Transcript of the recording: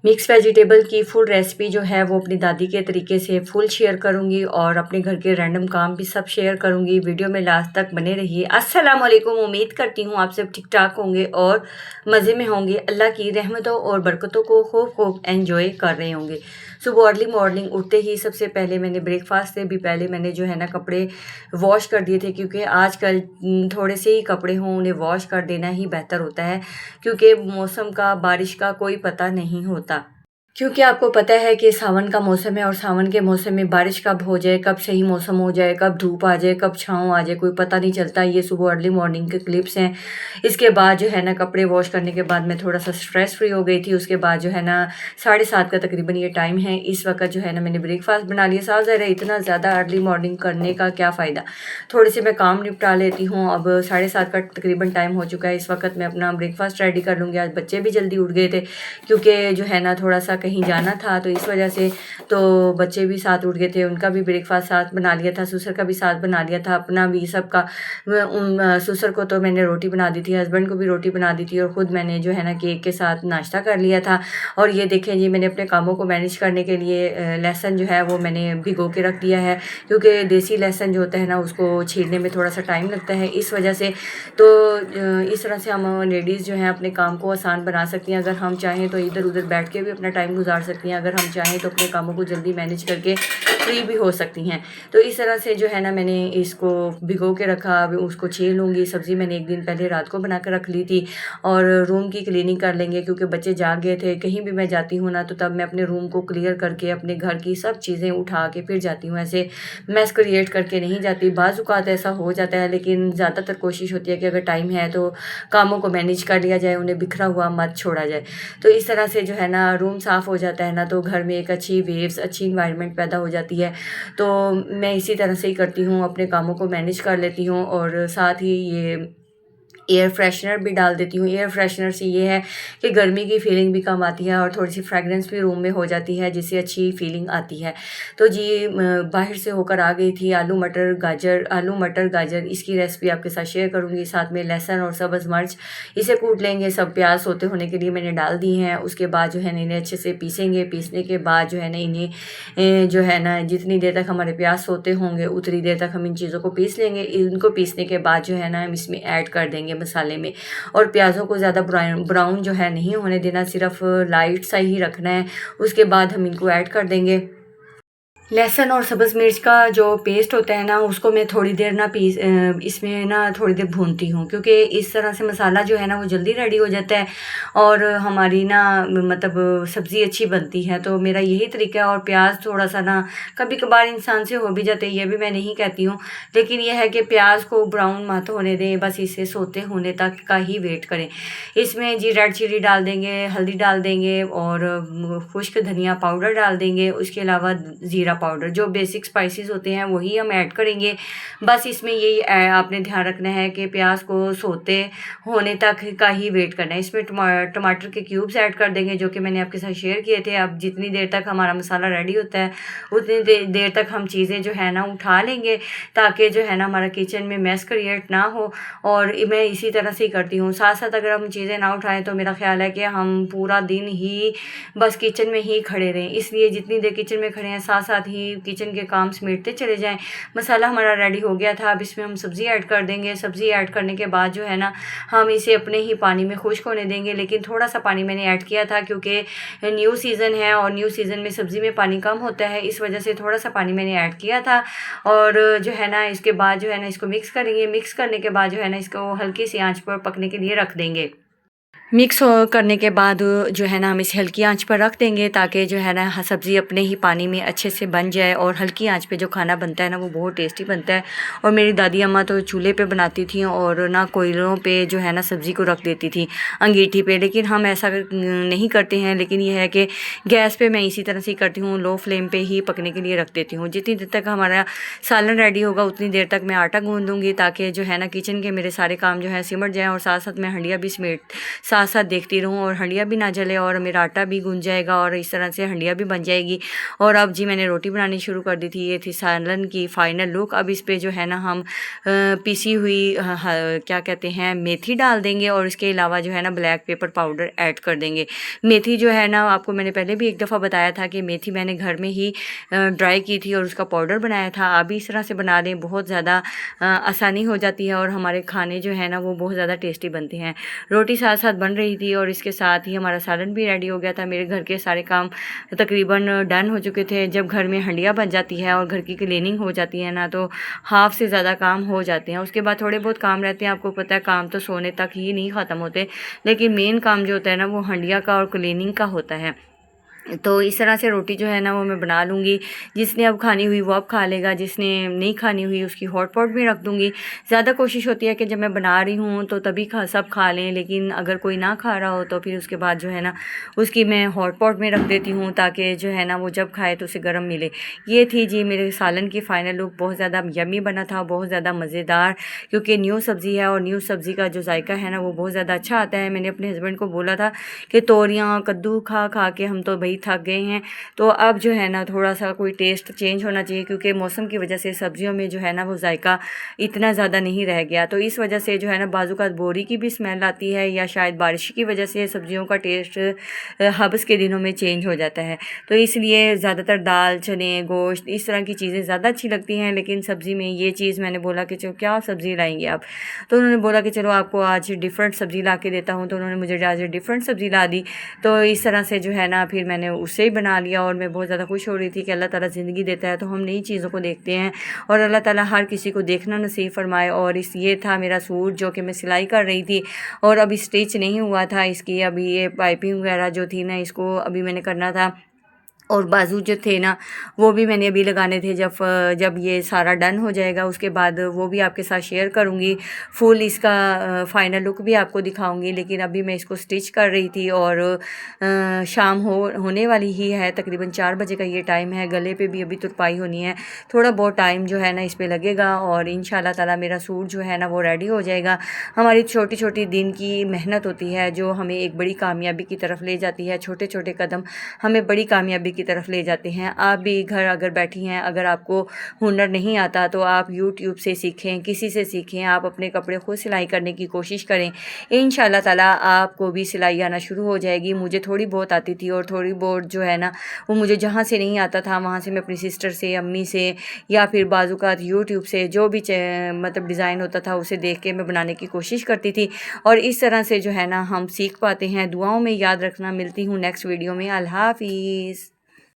Mix vegetable की full recipe जो है वो अपनी दादी के तरीके से फुल शेयर करूंगी और अपने घर के रैंडम काम भी सब शेयर करूंगी। वीडियो में लास्ट तक बने रहिए। अस्सलाम वालेकुम। उम्मीद करती हूँ आप सब ठीक ठाक होंगे और मज़े में होंगे। अल्लाह की रहमतों और बरकतों को खूब खूब एंजॉय कर रहे होंगे। सुबह अर्ली मॉर्निंग उठते ही सबसे पहले मैंने ब्रेकफास्ट से भी पहले मैंने जो है ना कपड़े वॉश कर दिए थे, क्योंकि आजकल थोड़े से ही कपड़े हों उन्हें वॉश कर देना ही बेहतर होता है, क्योंकि मौसम का बारिश का कोई पता नहीं होता। क्योंकि आपको पता है कि सावन का मौसम है और सावन के मौसम में बारिश कब हो जाए, कब सही मौसम हो जाए, कब धूप आ जाए, कब छाँव आ जाए, कोई पता नहीं चलता। ये सुबह अर्ली मॉर्निंग के क्लिप्स हैं। इसके बाद जो है ना कपड़े वॉश करने के बाद मैं थोड़ा सा स्ट्रेस फ्री हो गई थी। उसके बाद जो है ना 7:30 का तकरीबन ये टाइम है। इस वक्त जो है ना मैंने ब्रेकफास्ट बना लिया। साफ ज़ाहिर है इतना ज़्यादा अर्ली मॉर्निंग करने का क्या फ़ायदा, थोड़े से मैं काम निपटा लेती हूँ। अब 7:30 का तकरीबन टाइम हो चुका है। इस वक्त मैं अपना ब्रेकफास्ट रेडी कर लूँगी। आज बच्चे भी जल्दी उठ गए थे, क्योंकि जो है ना थोड़ा सा कहीं जाना था, तो इस वजह से तो बच्चे भी साथ उठ गए थे। उनका भी ब्रेकफास्ट साथ बना लिया था, ससुर का भी साथ बना लिया था, अपना भी सबका। ससुर को तो मैंने रोटी बना दी थी, हस्बैंड को भी रोटी बना दी थी और ख़ुद मैंने जो है ना केक के साथ नाश्ता कर लिया था। और ये देखें जी, मैंने अपने कामों को मैनेज करने के लिए लहसुन जो है वो मैंने भिगो के रख दिया है, क्योंकि देसी लहसुन जो होता है ना उसको छीलने में थोड़ा सा टाइम लगता है। इस वजह से तो इस तरह से हम लेडीज़ जो हैं अपने काम को आसान बना सकती हैं। अगर हम चाहें तो इधर उधर बैठ के भी अपना टाइम गुजार सकती हैं, अगर हम चाहें तो अपने कामों को जल्दी मैनेज करके फ्री भी हो सकती हैं। तो इस तरह से जो है ना मैंने इसको भिगो के रखा। अब उसको छील लूँगी। सब्ज़ी मैंने एक दिन पहले रात को बना कर रख ली थी। और रूम की क्लीनिंग कर लेंगे, क्योंकि बच्चे जाग गए थे। कहीं भी मैं जाती हूँ ना तो तब मैं अपने रूम को क्लियर करके अपने घर की सब चीज़ें उठा के फिर जाती हूँ। ऐसे मैस क्रिएट करके नहीं जाती। बाज़ औक़ात ऐसा हो जाता है, लेकिन ज़्यादातर कोशिश होती है कि अगर टाइम है तो कामों को मैनेज कर लिया जाए, उन्हें बिखरा हुआ मत छोड़ा जाए। तो इस तरह से जो है ना रूम साफ़ हो जाता है ना, तो घर में एक अच्छी वेव्स, अच्छी इन्वायरमेंट पैदा हो जाती है। तो मैं इसी तरह से ही करती हूँ, अपने कामों को मैनेज कर लेती हूँ। और साथ ही ये एयर फ्रेशनर भी डाल देती हूँ। एयर फ्रेशनर से ये है कि गर्मी की फीलिंग भी कम आती है और थोड़ी सी फ्रेगरेंस भी रूम में हो जाती है, जिससे अच्छी फीलिंग आती है। तो जी बाहर से होकर आ गई थी। आलू मटर गाजर इसकी रेसिपी आपके साथ शेयर करूँगी। साथ में लहसुन और सब्ज़ मिर्च इसे कूट लेंगे। सब प्याज सोते होने के लिए मैंने डाल दी हैं। उसके बाद जो है ना इन्हें अच्छे से पीसेंगे। पीसने के बाद जो है ना इन्हें जो है ना जितनी देर तक हमारे प्याज सोते होंगे उतनी देर तक हम इन चीज़ों को पीस लेंगे। इनको पीसने के बाद जो है ना हम इसमें ऐड कर देंगे मसाले में। और प्याज़ों को ज़्यादा ब्राउन जो है नहीं होने देना, सिर्फ लाइट सा ही रखना है। उसके बाद हम इनको ऐड कर देंगे। लहसुन और सब्ज़ मिर्च का जो पेस्ट होता है ना उसको मैं थोड़ी देर ना इसमें ना थोड़ी देर भूनती हूँ, क्योंकि इस तरह से मसाला जो है ना वो जल्दी रेडी हो जाता है और हमारी ना मतलब सब्ज़ी अच्छी बनती है। तो मेरा यही तरीका है। और प्याज थोड़ा सा ना कभी कभार इंसान से हो भी जाते हैं, ये भी मैं नहीं कहती हूँ, लेकिन यह है कि प्याज को ब्राउन मत होने दें, बस इसे सोते होने तक का ही वेट करें। इसमें जी रेड चिली डाल देंगे, हल्दी डाल देंगे और खुश्क धनिया पाउडर डाल देंगे। उसके अलावा ज़ीरा पाउडर, जो बेसिक स्पाइसेस होते हैं वही हम ऐड करेंगे। बस इसमें यही आपने ध्यान रखना है कि प्याज को सोते होने तक का ही वेट करना है। इसमें टमाटर के क्यूब्स ऐड कर देंगे, जो कि मैंने आपके साथ शेयर किए थे। अब जितनी देर तक हमारा मसाला रेडी होता है उतनी देर तक हम चीज़ें जो है ना उठा लेंगे, ताकि जो है ना हमारा किचन में मैस क्रिएट ना हो। और मैं इसी तरह से ही करती हूँ। साथ साथ अगर हम चीज़ें ना उठाएं तो मेरा ख्याल है कि हम पूरा दिन ही बस किचन में ही खड़े रहें। इसलिए जितनी देर किचन में खड़े हैं साथ साथ ही किचन के काम समेटते चले जाएं। मसाला हमारा रेडी हो गया था। अब इसमें हम सब्ज़ी ऐड कर देंगे। सब्ज़ी ऐड करने के बाद जो है ना हम इसे अपने ही पानी में खुश्क होने देंगे, लेकिन थोड़ा सा पानी मैंने ऐड किया था, क्योंकि न्यू सीज़न है और न्यू सीज़न में सब्ज़ी में पानी कम होता है, इस वजह से थोड़ा सा पानी मैंने ऐड किया था। और जो है ना इसके बाद जो है ना इसको मिक्स करेंगे। मिक्स करने के बाद जो है ना इसको हल्की सी आंच पर पकने के लिए रख देंगे। मिक्स करने के बाद जो है ना हम इसे हल्की आंच पर रख देंगे, ताकि जो है ना सब्ज़ी अपने ही पानी में अच्छे से बन जाए। और हल्की आंच पे जो खाना बनता है ना वो बहुत टेस्टी बनता है। और मेरी दादी अम्मा तो चूल्हे पे बनाती थी और ना कोयलों पे जो है ना सब्ज़ी को रख देती थी अंगीठी पे, लेकिन हम ऐसा नहीं करते हैं। लेकिन ये है कि गैस पे मैं इसी तरह से ही करती हूँ, लो फ्लेम पे ही पकने के लिए रख देती हूँ। जितनी देर तक हमारा सालन रेडी होगा उतनी देर तक मैं आटा गूँध दूँगी, ताकि जो है ना किचन के मेरे सारे काम जो है सिमट जाएँ और साथ साथ मैं हंडिया भी साथ साथ देखती रहूँ और हंडिया भी ना जले और मेरा आटा भी गूंज जाएगा और इस तरह से हंडिया भी बन जाएगी। और अब जी मैंने रोटी बनानी शुरू कर दी थी। ये थी सालन की फ़ाइनल लुक। अब इस पे जो है ना हम पिसी हुई क्या कहते हैं मेथी डाल देंगे और इसके अलावा जो है ना ब्लैक पेपर पाउडर ऐड कर देंगे। मेथी जो है ना आपको मैंने पहले भी एक दफ़ा बताया था कि मेथी मैंने घर में ही ड्राई की थी और उसका पाउडर बनाया था। आप भी इस तरह से बना लें, बहुत ज़्यादा आसानी हो जाती है और हमारे खाने जो है ना वो बहुत ज़्यादा टेस्टी बनते हैं। रोटी साथ साथ बन रही थी और इसके साथ ही हमारा सालन भी रेडी हो गया था। मेरे घर के सारे काम तकरीबन डन हो चुके थे। जब घर में हंडिया बन जाती है और घर की क्लीनिंग हो जाती है ना तो हाफ से ज़्यादा काम हो जाते हैं। उसके बाद थोड़े बहुत काम रहते हैं। आपको पता है काम तो सोने तक ही नहीं ख़त्म होते, लेकिन मेन काम जो होता है ना वो हंडिया का और क्लीनिंग का होता है। तो इस तरह से रोटी जो है ना वो मैं बना लूँगी। जिसने अब खानी हुई वो अब खा लेगा, जिसने नहीं खानी हुई उसकी हॉट पॉट में रख दूँगी। ज़्यादा कोशिश होती है कि जब मैं बना रही हूँ तो तभी सब खा लें, लेकिन अगर कोई ना खा रहा हो तो फिर उसके बाद जो है ना उसकी मैं हॉट पॉट में रख देती हूँ ताकि जो है ना वो जब खाए तो उसे गर्म मिले। ये थी जी मेरे सालन की फ़ाइनल लुक। बहुत ज़्यादा यम्मी बना था, बहुत ज़्यादा मज़ेदार, क्योंकि न्यू सब्ज़ी है और न्यू सब्ज़ी का जो जायका है ना वो बहुत ज़्यादा अच्छा आता है। मैंने अपने हस्बैंड को बोला था कि तोरियाँ कद्दू खा खा के हम तो भाई थक गए हैं, तो अब जो है ना थोड़ा सा कोई टेस्ट चेंज होना चाहिए, क्योंकि मौसम की वजह से सब्जियों में जो है ना वो जायका इतना ज़्यादा नहीं रह गया। तो इस वजह से जो है ना बाज़ूकात बोरी की भी स्मेल आती है या शायद बारिश की वजह से सब्जियों का टेस्ट हब्स के दिनों में चेंज हो जाता है। तो इसलिए ज़्यादातर दाल चने गोश्त इस तरह की चीज़ें ज़्यादा अच्छी लगती हैं, लेकिन सब्ज़ी में ये चीज़ मैंने बोला कि चलो क्या सब्ज़ी लाएंगे आप, तो उन्होंने बोला कि चलो आपको आज डिफरेंट सब्ज़ी ला के देता हूँ। तो उन्होंने मुझे आज डिफरेंट सब्ज़ी ला दी। तो इस तरह से जो है ना फिर मैंने उससे ही बना लिया और मैं बहुत ज़्यादा खुश हो रही थी कि अल्लाह ताला ज़िंदगी देता है तो हम नई चीज़ों को देखते हैं और अल्लाह ताला हर किसी को देखना नसीब फरमाए। और ये था मेरा सूट जो कि मैं सिलाई कर रही थी और अभी स्टिच नहीं हुआ था इसकी। अभी ये पाइपिंग वगैरह जो थी ना इसको अभी मैंने करना था और बाजू जो थे ना वो भी मैंने अभी लगाने थे। जब ये सारा डन हो जाएगा उसके बाद वो भी आपके साथ शेयर करूँगी। फुल इसका फ़ाइनल लुक भी आपको दिखाऊँगी, लेकिन अभी मैं इसको स्टिच कर रही थी और शाम होने वाली ही है। तकरीबन 4 बजे का ये टाइम है। गले पे भी अभी तुरपाई होनी है, थोड़ा बहुत टाइम जो है ना इस पर लगेगा और इंशाल्लाह ताला मेरा सूट जो है ना वो रेडी हो जाएगा। हमारी छोटी छोटी दिन की मेहनत होती है जो हमें एक बड़ी कामयाबी की तरफ ले जाती है। छोटे छोटे कदम हमें बड़ी कामयाबी की तरफ ले जाते हैं। आप भी घर अगर बैठी हैं, अगर आपको हुनर नहीं आता तो आप यूट्यूब से सीखें, किसी से सीखें। आप अपने कपड़े खुद सिलाई करने की कोशिश करें, इंशाल्लाह ताला आपको भी सिलाई आना शुरू हो जाएगी। मुझे थोड़ी बहुत आती थी और थोड़ी बहुत जो है ना वो मुझे जहाँ से नहीं आता था वहाँ से मैं अपनी सिस्टर से, अम्मी से या फिर बाज़ूकात यूट्यूब से जो भी मतलब डिज़ाइन होता था उसे देख के मैं बनाने की कोशिश करती थी और इस तरह से जो है ना हम सीख पाते हैं। दुआओं में याद रखना। मिलती हूँ नेक्स्ट वीडियो में। अल्लाह हाफ़िज़।